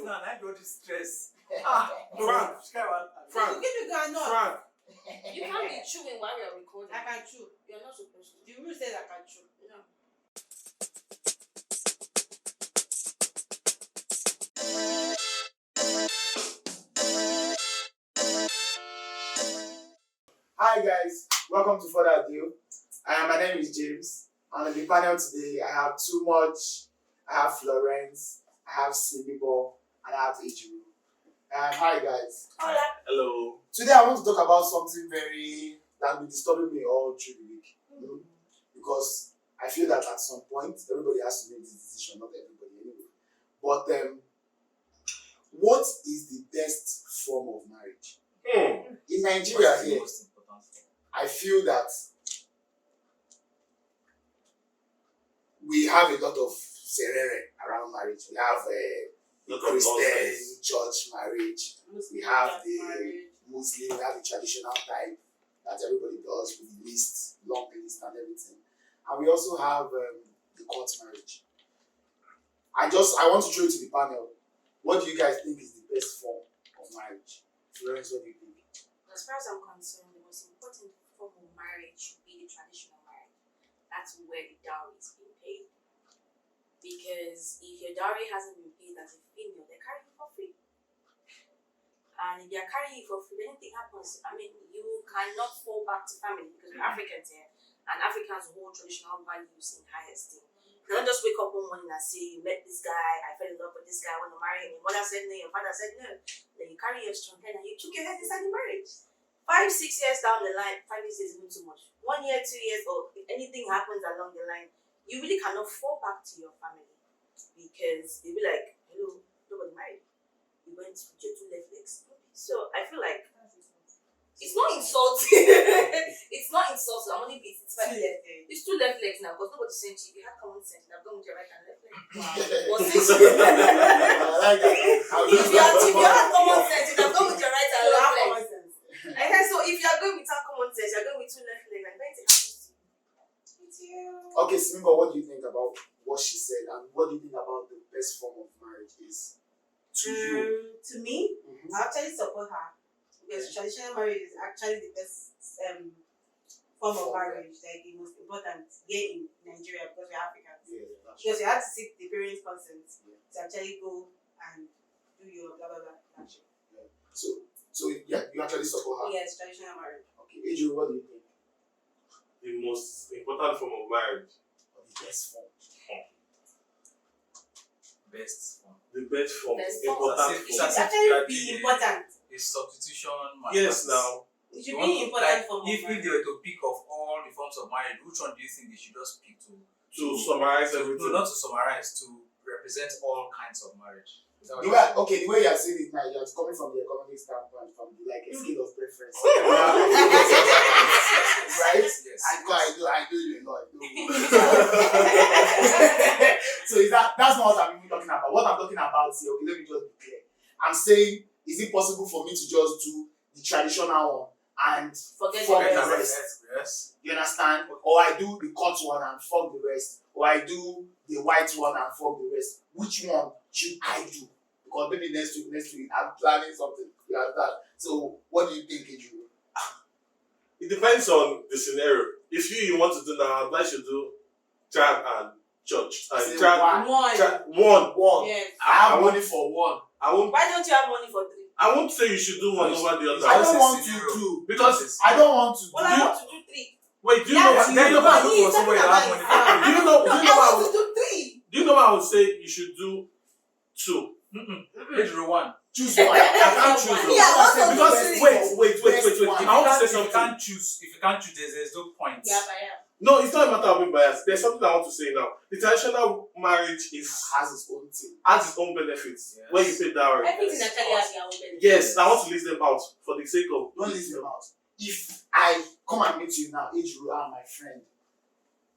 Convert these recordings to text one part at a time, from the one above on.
now, I got this stress. Frank. Give me groundnut. Frank. You can't be chewing while you're recording. I can chew. You're not supposed to. The rule says I can chew. No. Hi guys, welcome to Further Ado. My name is James, and on the panel today I have Too Much, I have Florence, I have Sinibo, and I have Ejuru. Hi guys. Hola. Hello. Today I want to talk about something that will be disturbing me all through the week. Because I feel that at some point everybody has to make this decision, not everybody anyway. But what is the best form of marriage? In Nigeria here, I feel that we have a lot of serere around marriage. We have the Christian church marriage. We have the Muslim, we have the traditional type that everybody does with the list, long list and everything. And we also have the court marriage. I want to throw it to the panel. What do you guys think is the best form of marriage? Florence, what do you think? As far as I'm concerned, the most important form of marriage should be the traditional marriage. That's where the dowry is being paid. Because if your dowry hasn't been paid as a female, they're carrying you for free. And if they're carrying you for free, anything happens, you cannot fall back to family because we're Africans here. And Africans hold traditional values in high esteem. You don't just wake up one morning and say, you met this guy, I fell in love with this guy, I want to marry him. Your mother said no, your father said no. Then you carry your strong head and you took your head inside the marriage. 5-6 years down the line, 5 years is even too much. 1 year, 2 years, or if anything happens along the line, you really cannot fall back to your family. Because they'll be like, hello, nobody married. You went with your 2 left legs. So I feel like it's not insulting. It's not insulting. I'm only beating it's 5 left legs. It's 2 left legs now because nobody's saying to you. If you had common sense, you'd have gone with your right and left leg. Wow. What's this? I like that. If you had common sense, you'd have gone with your right and left leg. So if you are going without common sense, you're going with 2 left legs and anything happens to you. It's you. Okay, Simba, what do you think about what she said, and what do you think about the best form of marriage is to you? To me, I actually support her because traditional marriage is actually the best form of marriage, like the most important here in Nigeria because we're Africans. Because you have to seek the parents' consent to actually go and do your blah blah blah. So yeah, you actually support her? Yes, traditional marriage. Okay, Adrian, what do you think? The most important form of marriage. Or the best form? Best form. The best form. Best Important form. It form. should actually be important. A substitution. Yes, now. It should be important form of If marriage. they were to pick of all the forms of marriage, which one do you think they should just pick to summarize everything. No, not to summarize, to represent all kinds of marriage? The way you are saying it now, you are coming from the economic standpoint, from the a scale of preference. Right? Yes. I know you a lot. So that's not what I'm even talking about. What I'm talking about here, okay, let me just be clear. I'm saying, is it possible for me to just do the traditional one and Forget the the rest? Yes. You understand? Or I do the cut one and fuck the rest. Or I do the white one and fuck the rest. Which one should I do? Because maybe next week I'm planning something. You understand? So what do you think, Adrian? It depends on the scenario. If you want to do now, I should do tribe and church. And tribe one. Yes. I have money for one. Why don't you have money for 3? I won't say you should do one over the other. I don't want to do because I don't want to. Well, I want to do 3. Wait, do you know what? Then you can look for somewhere that has money. Do you know I want what? to do 3. Do you know what I would say? You should do 2. Pedro 1. Choose one. I can't choose. Yeah, I want to Because do wait. Best I want to say If you something. can't choose, there's no point. Yeah, but yeah. No, it's not a matter of being biased. There's something I want to say now. The traditional marriage has its own thing. has its own benefits. Yes. When you pay dowry. Everything actually has their own benefits. Yes, I want to list them out for the sake of. Don't leave them out. If I come and meet you now, Adrian, my friend,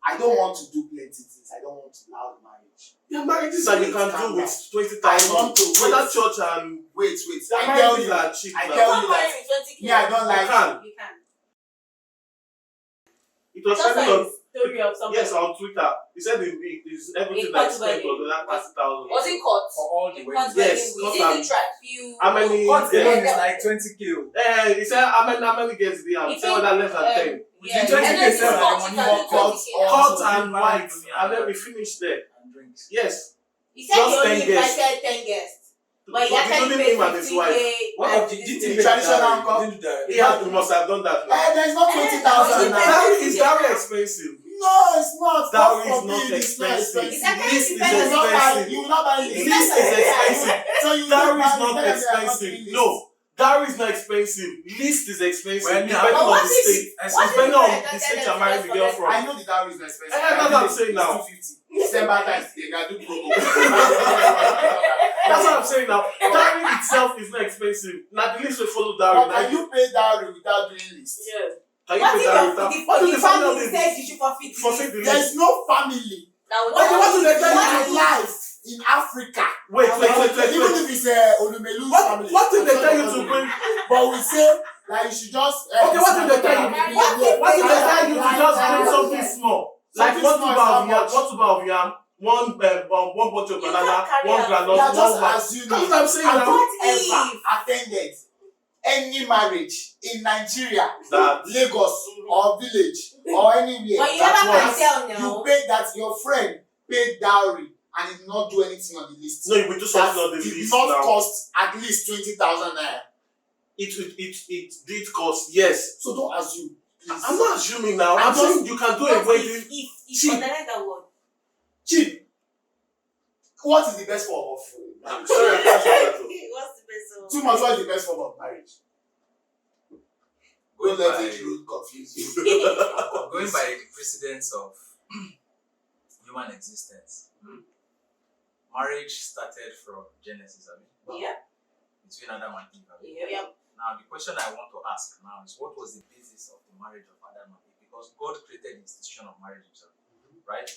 I don't want to do plenty things. I don't want to loud marriage. There are marriages that you can do with 20,000. I want to Whether church and wait. there are I tell marriages you. that are cheap. I now. tell Don't you marry that. with 20K. Me, I don't You like. can. You can. It was Just standing like on. story of somebody. Yes, on Twitter. He said it's everything that he spent was like 30,000. Was it cut? For all the weddings. Yes, He cut didn't and- track few. How many? Cut Yeah. alone is like 20k. He said how many gets the He say that less than 10. Yeah. The 20K And then sell it's like cut, money you more can do cut. 20K. Cut So and big white, man to me and then and we finish there. and drinks. Yes. He said Just he only 10 guests. invited 10 guests. But he But actually including paid him and his wife. 15K. What and of the this GT thing. The traditional uncle. He must have done that. Now. There's not 20,000 now. Dowry is dowry expensive. No, it's not. Dowry God is not forbid, it's not expensive. It's actually List is You will not buy. expensive. You will not buy It's list. List is expensive. So you Dowry is buy not list, expensive. list. No. Dowry is not expensive. List is expensive. Well, Depending yeah, but on what the if- state. what if Depending you on don't the tell state them you're marrying the for girl them? from. I know the dowry is not expensive. That's what I'm saying now. 250. December times they can do promo. That's what I'm saying now. Dowry itself is not expensive. Now the list will follow dowry. But can you pay dowry without doing list? Yeah. Can you What pay if dowry your without? the, What if the the family family of the says you should forfeit the list? There's no family. That would Okay, what do they tell Live you? life in Africa. Wait. Even if it's Olumelu's family. What did they tell you to bring? But we say like you should just. Okay, what did they tell you? What did they tell you to just bring something small? Like Something one small tuber is how of yam, much? one tuber of yam, one bunch of You banana, can't carry one out- granite, We are one just one. assuming. That's what I'm saying I now. don't If- ever attended any marriage in Nigeria, That Lagos or village or anywhere. But you That's never what- can tell You now. pay that your friend paid dowry and did not do anything on the list. no, we do That something on the did list not now. cost at least 20,000 naira. It did cost, yes. So don't assume. Please. I'm not assuming now. I'm I'm just- saying you can do a What wedding if cheap. underline that word. Cheap. What is the best form of I'm marriage? sorry, I can't say that. What's the best one? Too much. What is the best form of marriage? Don't let it root confuse you. Going by the precedents of human existence, marriage started from Genesis, I mean, Yeah. between Adam and Eve. I mean. Yep. Now, the question I want to ask now is what was the basis of the marriage of Adam and Eve? Because God created the institution of marriage himself, right?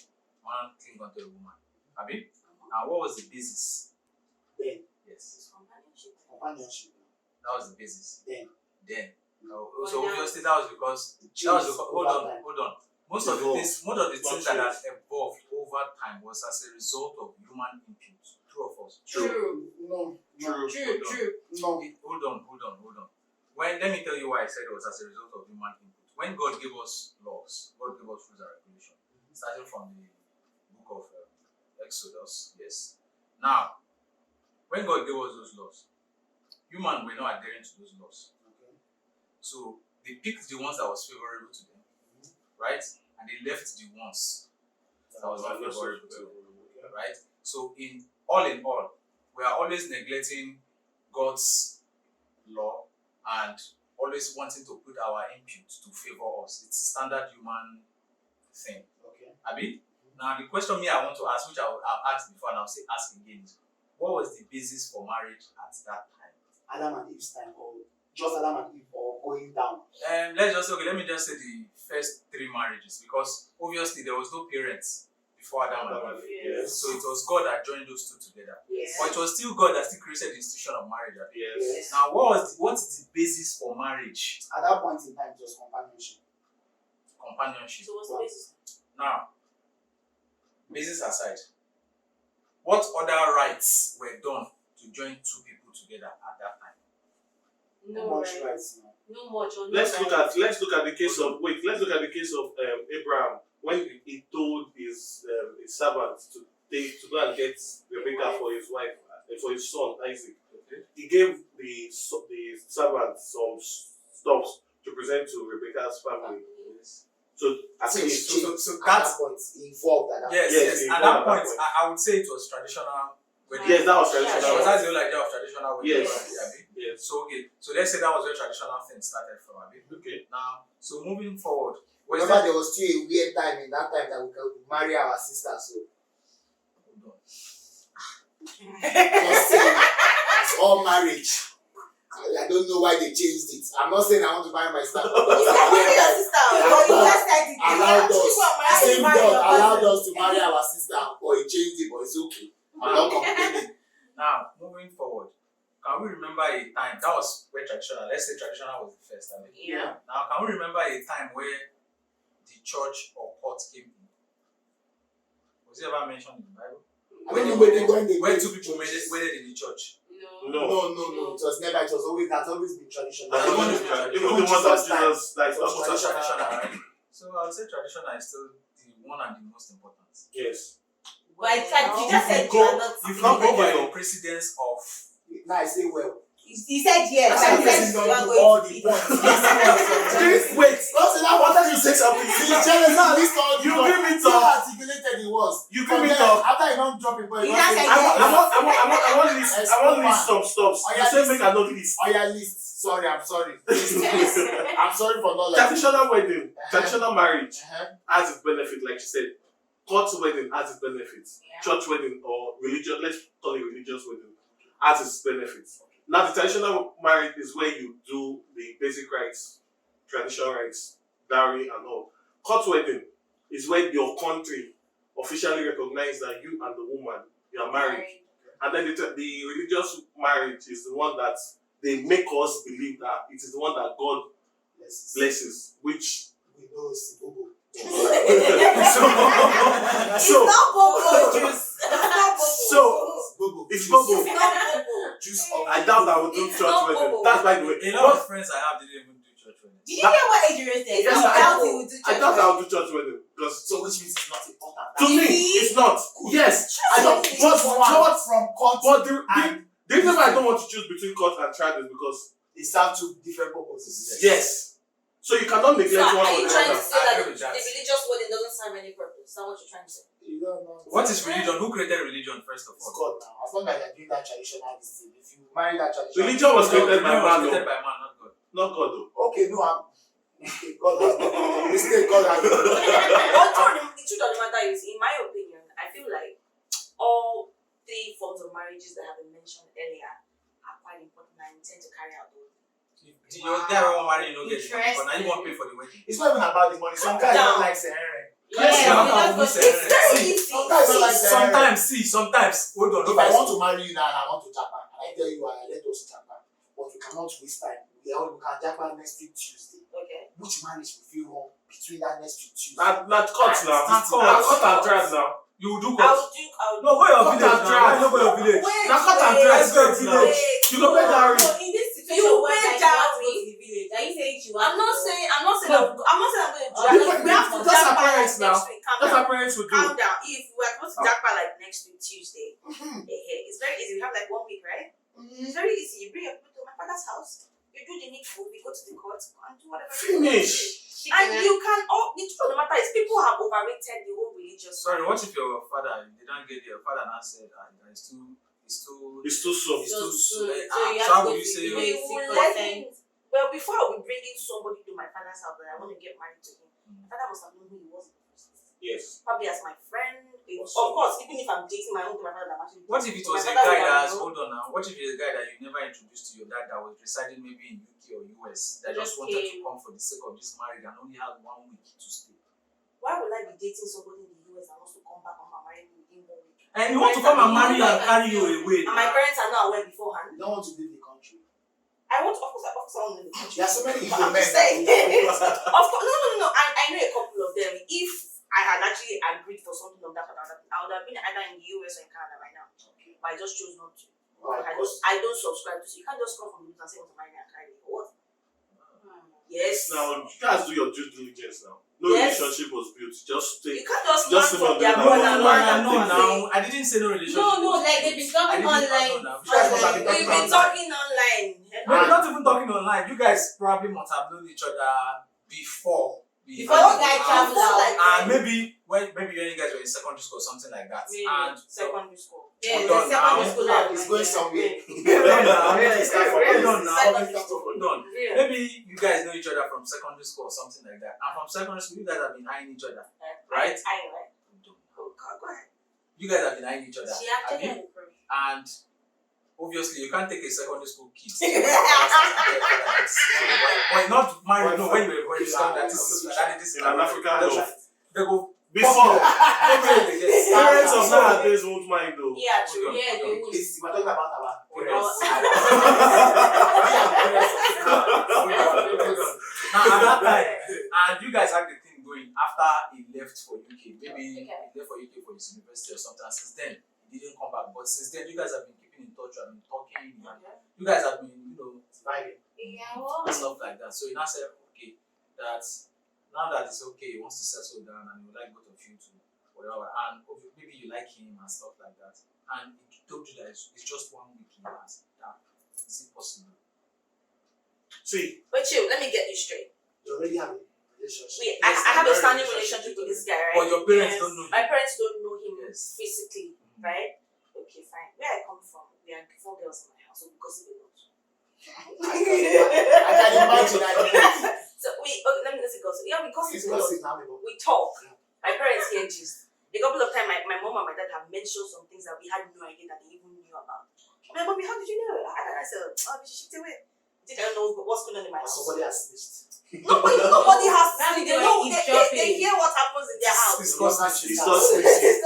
Man cling onto a woman. Abi? Now, what was the basis? Then Yes, It's companionship. companionship. that was the basis. Then No, But so now- obviously that was because hold on. Most of the things that have evolved over time was as a result of human input. True or false? True. No. True. No. Hold on. Let me tell you why I said it was as a result of human input. When God gave us laws, God gave us rules and regulations, starting from the book of Exodus. Yes. Now, when God gave us those laws, humans were not adhering to those laws. Okay. So they picked the ones that was favorable to them, right? And they left the ones that was not favorable to them, right? So in all, we are always neglecting God's law and always wanting to put our input to favor us. It's standard human thing. Okay. Abi? Now the question I want to ask, which I've asked before and I'll say ask again, is what was the basis for marriage at that time? Adam and Eve's time, or just Adam and Eve, or going down. Let me just say the first 3 marriages, because obviously there was no parents before Adam and Eve. Yes. So it was God that joined those two together. Yes. But it was still God that still created the institution of marriage. Abi? Yes. Now what's the basis for marriage? At that point in time, it was companionship. Companionship. So what's the basis? Now, basis aside, what other rights were done to join 2 people together at that time? No Much right. rights now. No much or no Let's look right. at the case of Abraham when he told his servants to go and get Rebecca for his wife, for his son Isaac. Okay. He gave the servants some stuffs to present to Rebecca's family. Yes. So I So think it's it's changed. so At that's- that point, he evolved at that Yes, Yes, yes. it At was that point, point. I would say it was traditional wedding. yes, that was Yeah, traditional. Because that's the whole idea of traditional wedding. Yes. Abi? Yes. So okay, so let's say that was where traditional things started from. Abi? Okay. Now, so moving forward, was Remember, there? there was still a weird time in that time that we could marry our sister. So Hold on. just saying, it's all marriage. I don't know why they changed it. I'm not saying I want to marry my sister. You said marry your sister. But you just said it. Allowed us. The same Marry God your allowed cousin. us to marry our sister, but he changed it. But it's okay. I'm not complaining. Now, moving forward, can we remember a time that was where traditional? Let's say traditional was the first. I mean. Yeah. Now, can we remember a time where the church or court came in? Was it ever mentioned in the Bible? When they When two people wedded in the church. No. It was never. It was always. That's always been traditional. That's Even always if- been- even even the ones that Jesus time, Jesus, that is it was not Traditional, right? So I would say traditional is still the one and the most important. Yes. But I said, you just said If you are not. you can't go by your precedence of Now I say well. He said yes. I I said said don't you are do going all to the be. points. Wait, Don't say that one time you say something. See, jealous. Now this all you the give me so talk. articulated it was. You From give me there, talk. after you don't drop it, but He you now don't say said yes. I want list some stops. Oh, You yeah, say list. make I not list. Oh yeah, list. Sorry, I'm sorry. List. I'm sorry for not like. Traditional wedding, traditional marriage Uh-huh. has its benefit, like you said. Court wedding has its benefits. Yeah. Church wedding or religious, let's call it religious wedding, has its benefits. Now, the traditional marriage is where you do the basic rights, traditional rights, dowry and all. Court wedding is when your country officially recognizes that you and the woman, you are married. And then the religious marriage is the one that they make us believe that it is the one that God blesses, which We know it's Bobo. It's not bobo juice. It's not bobo. So, Bobo. it's Juice. Bobo. It's not bobo. Juice of. I doubt I would do It's church not wedding. Bobo. That's by the way. a lot of friends I have didn't even do church wedding. Did you hear what Adrian said? Yes, He I- doubt he would do I church doubt I wedding. would do church wedding because So which means it's not important. to me it's not. Yes, I don't. But from court but the reason why I don't want to choose between court and trial is because they serve two different purposes. yes. So you cannot So neglect one are for you the trying to other. say I that agree with that. the religious wedding doesn't serve any purpose? Is that what you're trying to say? You don't know. What is religion? Who created religion first of It's all? God now. As long as you're doing that traditional this thing, if you marry that traditional Religion was created by Religion was man, created no, by man, not God. not God though. Okay, no, I'm mistake. God has not. Mistake. God has not. The truth of the matter is, in my opinion, I feel like all three forms of marriages that have been mentioned earlier are quite important and intend to carry out those. Your guy won't marry, you don't get the money, but now you won't pay for the wedding. It's not even about the money. Some guys don't like Sahara. Yes, Yeah, I'm not because saying it's that. very easy. Some guys don't like Sahara. Sometimes, hold on, If I want to marry you now and I want to Japan, and I tell you I let us Japan, but we cannot waste time. We can Japan next week Tuesday. Okay. Which marriage will feel wrong between that next week Tuesday? Not court now. Not court. Not court and trial now. you will do I court. would do. No, go your Cut village and now. dry. Why you no go your village? Now cut and dry. Let's go your village. You go pay dowry. So in this situation, You where pay like you want to dowry. go to the village, are you saying you want I'm not to go? saying I'm going to do We have to- that's our parents now. next week. Calm That's down. our parents would do. Calm down. If we're supposed to jackpot like next week Tuesday, Mhm. it's very easy. We have like 1 week, right? It's very easy. You bring your people to my father's house. You do the needful. We go to the court and do whatever. Finish. And you can. Oh, the truth of the matter is, people have overrated the whole religious. Sorry, what if your father they don't get there? Your father now said it's too It's too soon. it's too So soon. you So have how to would go you to say the We village. will let him. Well, before I will be bringing somebody to my father's house that I want to get married to him, my father must have known who he was in the first place. Yes. Probably as my friend. Of Also- course, even if I'm dating my own to my father, I'm actually. what if it was a My father guy would that have known. hold on now? What if it's a guy that you never introduced to your dad that was residing maybe in UK or US that just Just wanted to came. come for the sake of this marriage and only had 1 week to stay? Why would I be dating somebody in the US and also come back and marry me within 1 week? And you want to come and marry you and carry you away. And my parents are not aware beforehand. You don't want to leave the country. I want, of course, I want in the country. There are so many But Igbo I'm men. just saying. that- Of course, no. I know a couple of them. If I had actually agreed for something of that, I would have been either in the US or in Canada right now. But I just chose not to. Right, I don't subscribe to. So you can't just come from the news and say you want to marry me and carry me. What? Yes. Now you guys do your due diligence now. No Yes. relationship was built. Just You take. can't just Just learn from remember their that. brother. No, now. I didn't say no relationship. No, like they've been talking online. Online. We've been talking online. No, you're not even talking online. You guys probably must have known each other before. Before the guy traveled out. And maybe when you guys were in secondary school or something like that. Maybe And secondary school. Yeah, Hold the on secondary now. school Now life. it's going somewhere. hold on now. Really? Hold on now. Secondary school. Hold on. Real. Maybe you guys know each other from secondary school or something like that. And from secondary school, you guys have been eyeing each other. Right? Right. Oh, God, go ahead. You guys have been eyeing each other. She actually have had you? a crush. And obviously, you can't take a secondary school kid. But not married. No, when you were that is In an African love. They go Before. Yes. Parents of nowadays won't mind though. Yeah, true. Yeah, they will. We're talking about our Yes. parents. Now at that time, and you guys had the thing going maybe Okay. he left for UK for his university or something. And since then, he didn't come back. But since then, you guys have been keeping in touch. I've been talking. And you guys have been, Vibing. Yeah, well, and stuff like that. So he now said, okay, that now that it's okay, he wants to settle down and he would like both of you to whatever. And maybe you like him and stuff like that. And he told you that it's just 1 week he has. That is it possible? See, but chill, let me get you straight. You already have a relationship. Wait, Yes, I have a very standing relationship relationship with this guy, right? But your parents Yes. don't know My him. parents don't know him Yes. physically, right? Okay, fine. Where I come from, we are 4 girls in my house, so we gossip a lot. I can imagine. So okay, let me just gossip. Yeah, we gossip It's a lot. gossip now, amiable. We talk. My parents hear gist. A couple of times, my mom and my dad have mentioned some things that we had no idea that they even knew about. My mommy, how did you know? I said, oh, she shipped away. Did I know what's going on in my house? Somebody has snitched. Nobody has. That's They the way know. he's They shopping. hear what happens in their house. It's Because cosmic. it's not snitching.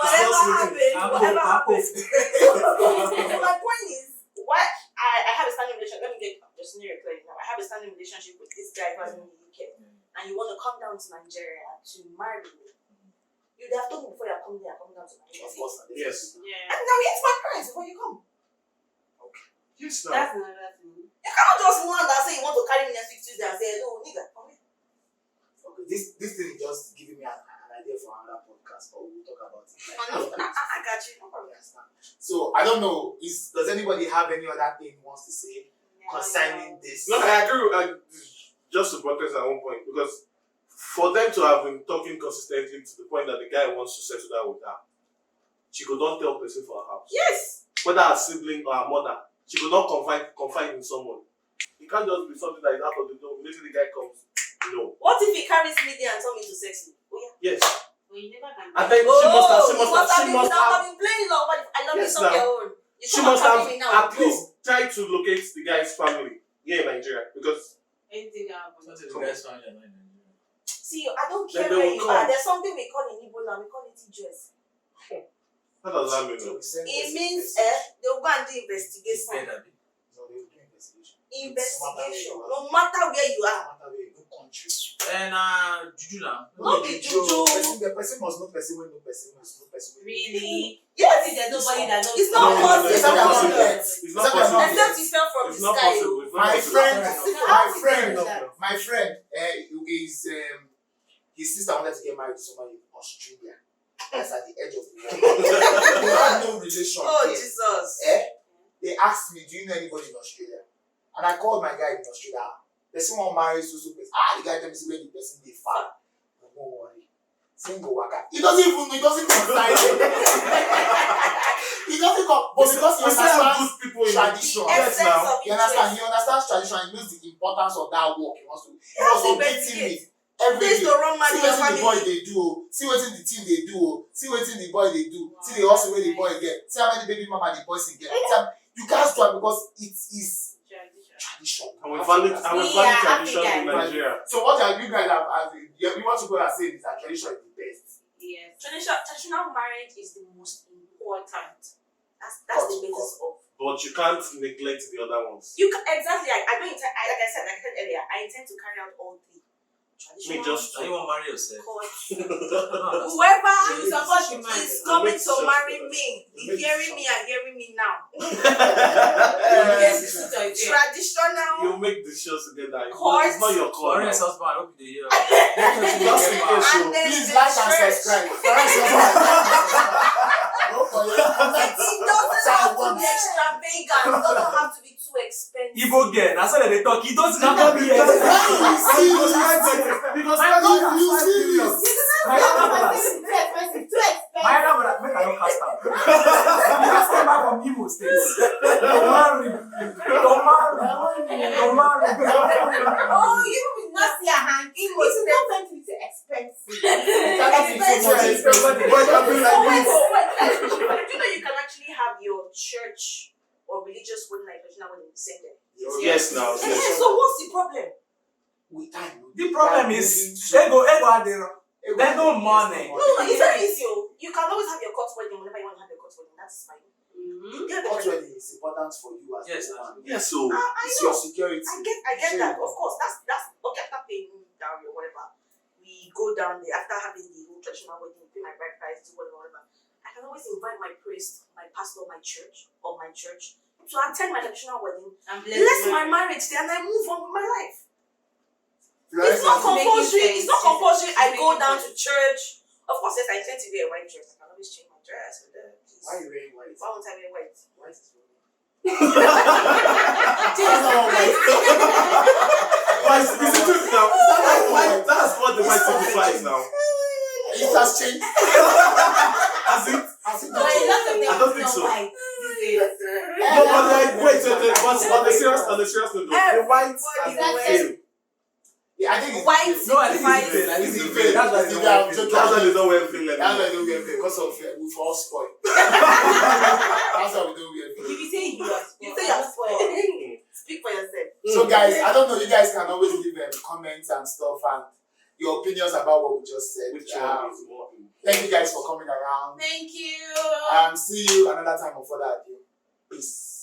Whatever happens. My point is, why I have a standing relationship. Let me get just near clear now. I have a standing relationship with this guy who is in the UK, and you want to come down to Nigeria to marry me. You'd have told me before you're coming here, come down to Nigeria. Of course. Yes. Yeah. And now it's my parents before you come. Yes, now. That's another thing. You cannot just land and say you want to carry me next week Tuesday and say, no, nigga, come here. Okay, this thing is just giving me an idea for another podcast, but we'll talk about it. I got you. No problem. So I don't know. Does anybody have any other thing he wants to say concerning this? No, I agree. Just to protest at one point, because for them to have been talking consistently to the point that the guy wants to settle down with her, she could not tell person for her house, Yes. whether her sibling or her mother. She could not confide in someone. It can't just be something that is out of the door. Immediately the guy comes. No. What if he carries me there and tell me to sex him? Oh, yeah. Yes. Well, you never can. And then she must have. been playing love. I love you Yes, some now. your own. You She come and must have carry me now. at least tried to locate the guy's family here in Nigeria, because Anything that happens. What if the guys found you in Nigeria? See, I don't Then care they where will you come. are. There's something we call in Ebola. We call it EJS. what does that mean? So we send It this means investigation. they will go and do It's investigation. dead, Abi. No, they will do investigation. Investigation. No matter where you No are. matter where you go, country. And Juju now. No be juju. The person must know person when no person must know person. Really? Yes. What if there's nobody that knows? It's not possible. It's not It's not possible. possible. It's not possible. Except you fell from It's the not sky. possible. It's not My possible. friend, How my friend, is his sister wanted to get married to someone in Australia. That's at the edge of the world. They had no relation. Oh, yet. Jesus. They asked me, do you know anybody in Australia? And I called my guy in Australia. Person want marry so person. The guy tell me say where the person dey far. But don't worry. Single waka. He doesn't even know. He doesn't concern. He doesn't come. But because he We still have understands good people in tradition. Yes, Essence now. of He understands. interest. He understands tradition. He knows the importance of that work. He wants to. He has was to updating me investigate. every There's day. no wrong man See in your wetin the boy family. dey do o. See wetin the team dey do o. See wetin the boy dey do. See the hustle wey the boy get. See how many baby mama the boys get. You can't stop because it is tradition. And we value tradition in African. Nigeria. So what are you guys have you want to go and say is that tradition is the best. Yes. Traditional marriage is the most important. That's the basis of. But you can't neglect the other ones. You can, exactly. I don't intend. Like I said earlier, I intend to carry out all three. Me just Now you want to marry yourself. Whoever You support the man. is coming Make to sure. marry me, Make hearing me and hearing me now. Yes, it's so it's there. Traditional. you make decisions together. Course. It's not your call. Foreign now. husband, I hope you hear. Just in case, so And then Please the like and church. subscribe. No for you. It doesn't have to be extravagant. It doesn't have to be too expensive. Igbo girl, that's why they talk. He doesn't have to be Because Because you you see this. My elder brother, make I don't cast out. He just came back from Imo State. Don't marry. Don't marry. Don't marry. Oh, you will not see a hand. It was not going to be too expensive. Do you know you can actually have your church or religious wedding like traditional wedding the same day? Yes, now. So Yes. what's the problem? With time. The problem is, ego adero. There's no money. No, it's very easy. You can always have your court wedding whenever you want to have your court wedding. That's fine. Yeah, What wedding is important for you as Yes, a woman. Yes, so I It's know. your security. I get that. Of course, that's okay. down there after having the whole traditional wedding, pay my bride price, do whatever. I can always invite my priest, my pastor, my church, to attend my traditional wedding, And bless my marriage there, and I move on with my life. Florence It's not has- compulsory. It's not compulsory. I go Making down sense. to church. Of course, yes, I intend to wear a white dress. I can always change my dress. Please. Why are you wearing white? Why won't I wear white? White is for me. Why is it true now? That's what the white signifies now. It has changed. Has it? Has it So not a changed? lot of them I don't think know so. why these days. No, but like, wait, but on the serious note, the white has Everybody been failed. Yeah, I think it's White the No, I think signifies. it's fair. I think It's it's fair. fair. That's why It's they the- don't I'm That's why they don't wear veil That's why anymore. we don't wear veil because of we've all spoiled. That's why we don't wear veil. If you say you are You say you're spoiled. Speak for yourself. So guys, I don't know. You guys can always leave comments and stuff and your opinions about what we just said. Which one is more important? Thank you guys for coming around. Thank you. See you another time on Further Ado. Peace.